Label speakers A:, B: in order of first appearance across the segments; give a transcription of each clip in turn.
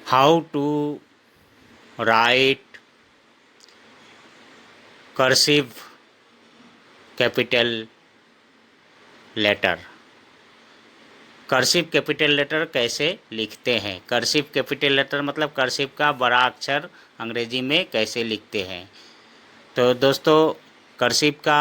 A: How to write cursive capital letter? Cursive capital letter कैसे लिखते हैं? कर्सिव कैपिटल लेटर मतलब कर्सिव का बड़ा अक्षर अंग्रेजी में कैसे लिखते हैं? तो दोस्तों, कर्सिव का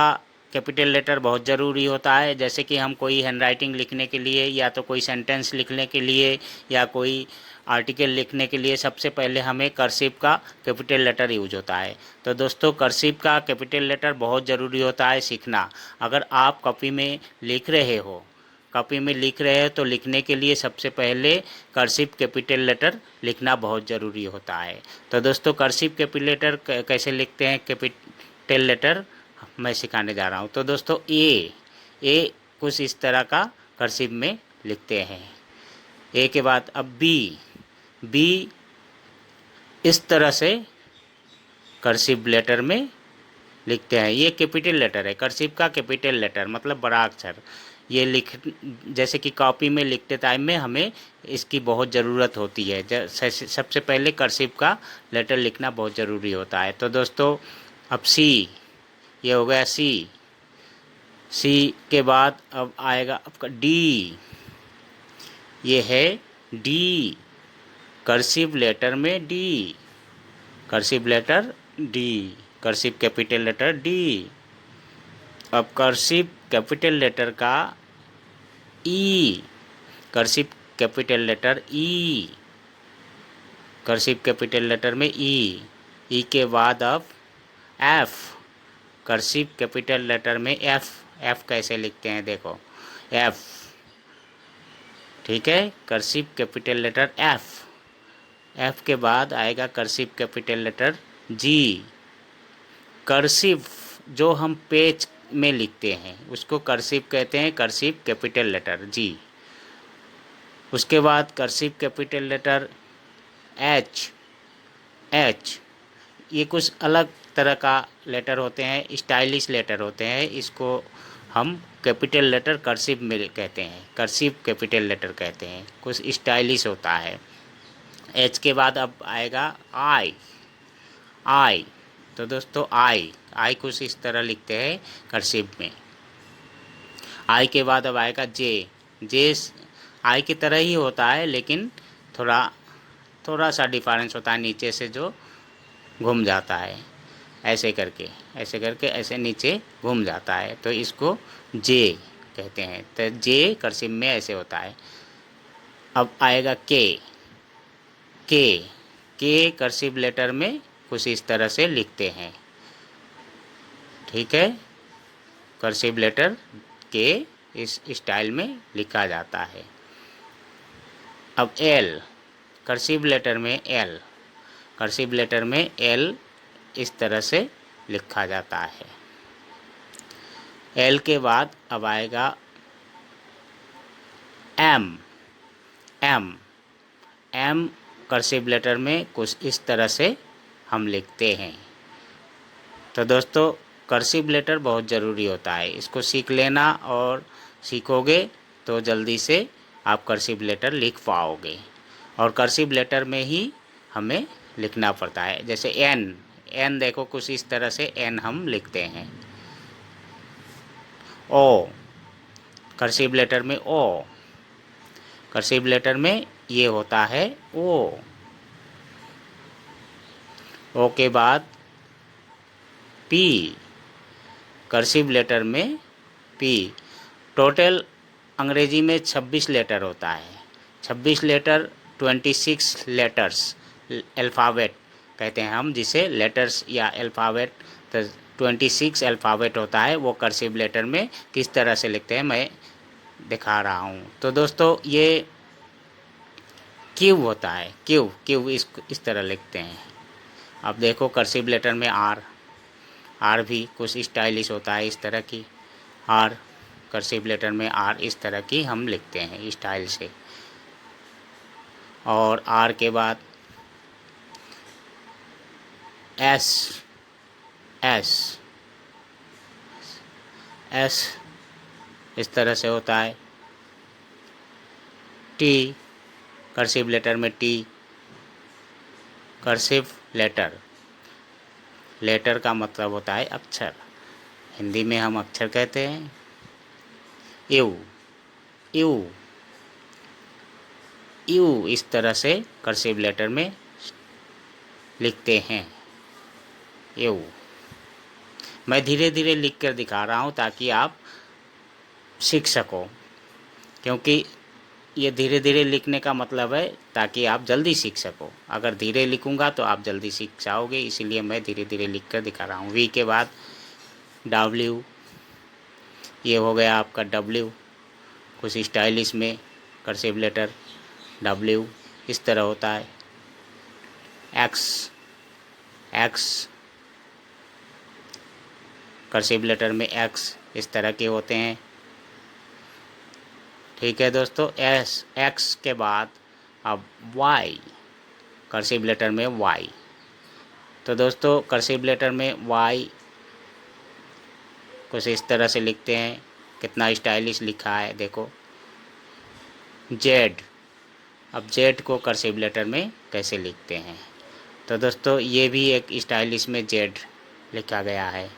A: कैपिटल लेटर बहुत ज़रूरी होता है। जैसे कि हम कोई हैंडराइटिंग लिखने के लिए या तो कोई सेंटेंस लिखने के लिए या कोई आर्टिकल लिखने के लिए सबसे पहले हमें कर्सिव का कैपिटल लेटर यूज होता है। तो दोस्तों, कर्सिव का कैपिटल लेटर बहुत ज़रूरी होता है सीखना। अगर आप कॉपी में लिख रहे हो तो लिखने के लिए सबसे पहले कर्सिव कैपिटल लेटर लिखना बहुत ज़रूरी होता है। तो दोस्तों, कर्सिव कैपिटल लेटर कैसे लिखते हैं कैपिटल लेटर मैं सिखाने जा रहा हूँ। तो दोस्तों, ए कुछ इस तरह का कर्सिव में लिखते हैं। ए के बाद अब बी इस तरह से कर्सिव लेटर में लिखते हैं। ये कैपिटल लेटर है, कर्सिव का कैपिटल लेटर मतलब बड़ा अक्षर। ये जैसे कि कॉपी में लिखते टाइम में हमें इसकी बहुत ज़रूरत होती है। सबसे पहले कर्सिव का लेटर लिखना बहुत ज़रूरी होता है। तो दोस्तों, अब ये हो गया सी के बाद अब आएगा आपका डी। ये है डी, कर्सिव लेटर में D, cursive letter D, cursive capital letter D. अब कर्सिव कैपिटल लेटर का E, cursive capital letter E, cursive capital letter में ई के बाद अब एफ, कर्सिव कैपिटल लेटर में एफ कैसे लिखते हैं देखो, एफ, ठीक है, कर्सिव कैपिटल लेटर एफ के बाद आएगा कर्सिव कैपिटल लेटर जी। कर्सिव जो हम पेज में लिखते हैं उसको कर्सिव कहते हैं, कर्सिव कैपिटल लेटर जी। उसके बाद कर्सिव कैपिटल लेटर एच, ये कुछ अलग तरह का लेटर होते हैं, स्टाइलिश लेटर होते हैं। इसको हम कैपिटल लेटर कर्सिव में कहते हैं, कर्सिव कैपिटल लेटर कहते हैं, कुछ स्टाइलिश होता है। एच के बाद अब आएगा आई। तो दोस्तों, आई कुछ इस तरह लिखते हैं कर्सिव में। आई के बाद अब आएगा जे आई की तरह ही होता है लेकिन थोड़ा सा डिफरेंस होता है, नीचे से जो घूम जाता है, ऐसे करके ऐसे नीचे घूम जाता है, तो इसको जे कहते हैं। तो जे कर्सिव में ऐसे होता है। अब आएगा के कर्सिव लेटर में कुछ इस तरह से लिखते हैं, ठीक है, कर्सिव लेटर के इस स्टाइल में लिखा जाता है। अब एल, कर्सिव लेटर में एल, कर्सिव लेटर में एल इस तरह से लिखा जाता है। एल के बाद अब आएगा एम कर्सिव लेटर में कुछ इस तरह से हम लिखते हैं। तो दोस्तों, कर्सिव लेटर बहुत ज़रूरी होता है, इसको सीख लेना और सीखोगे तो जल्दी से आप कर्सिव लेटर लिख पाओगे। और कर्सिव लेटर में ही हमें लिखना पड़ता है। जैसे एन देखो कुछ इस तरह से एन हम लिखते हैं। ओ, कर्सिव लेटर में ओ, कर्सिव लेटर में ये होता है ओ के बाद पी, कर्सिव लेटर में पी। टोटल अंग्रेजी में 26 लेटर होता है, 26 लेटर, 26 लेटर्स, अल्फ़ाबेट कहते हैं हम जिसे, लेटर्स या अल्फ़ाबेट। तो 26 अल्फ़ाबेट होता है, वो कर्सिव लेटर में किस तरह से लिखते हैं मैं दिखा रहा हूँ। तो दोस्तों, ये क्यू होता है, क्यू इस तरह लिखते हैं। अब देखो कर्सिव लेटर में आर भी कुछ स्टाइलिश होता है, इस तरह की आर, कर्सिव लेटर में आर इस तरह की हम लिखते हैं स्टाइल से। और आर के बाद एस इस तरह से होता है। टी, कर्सिव लेटर में टी, कर्सिव लेटर, लेटर का मतलब होता है अक्षर, हिंदी में हम अक्षर कहते हैं। यू, यू, यू इस तरह से कर्सिव लेटर में लिखते हैं, यू। मैं धीरे धीरे लिख कर दिखा रहा हूँ ताकि आप सीख सको, क्योंकि ये धीरे धीरे लिखने का मतलब है ताकि आप जल्दी सीख सको। अगर धीरे लिखूंगा तो आप जल्दी सीख जाओगे, इसीलिए मैं धीरे धीरे लिख कर दिखा रहा हूँ। वी के बाद डब्ल्यू, ये हो गया आपका डब्ल्यू, कुछ स्टाइलिश में कर्सिव लेटर डब्ल्यू इस तरह होता है। एक्स, एक्स कर्सिव लेटर में एक्स इस तरह के होते हैं। ठीक है दोस्तों, एस, एक्स के बाद अब वाई, कर्सिव लेटर में वाई। तो दोस्तों कर्सिव लेटर में वाई कुछ इस तरह से लिखते हैं, कितना स्टाइलिश लिखा है देखो। जेड, अब जेड को कर्सिव लेटर में कैसे लिखते हैं, तो दोस्तों ये भी एक स्टाइलिश में जेड लिखा गया है।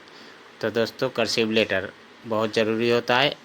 A: तो दोस्तों कर्सिव लेटर बहुत ज़रूरी होता है।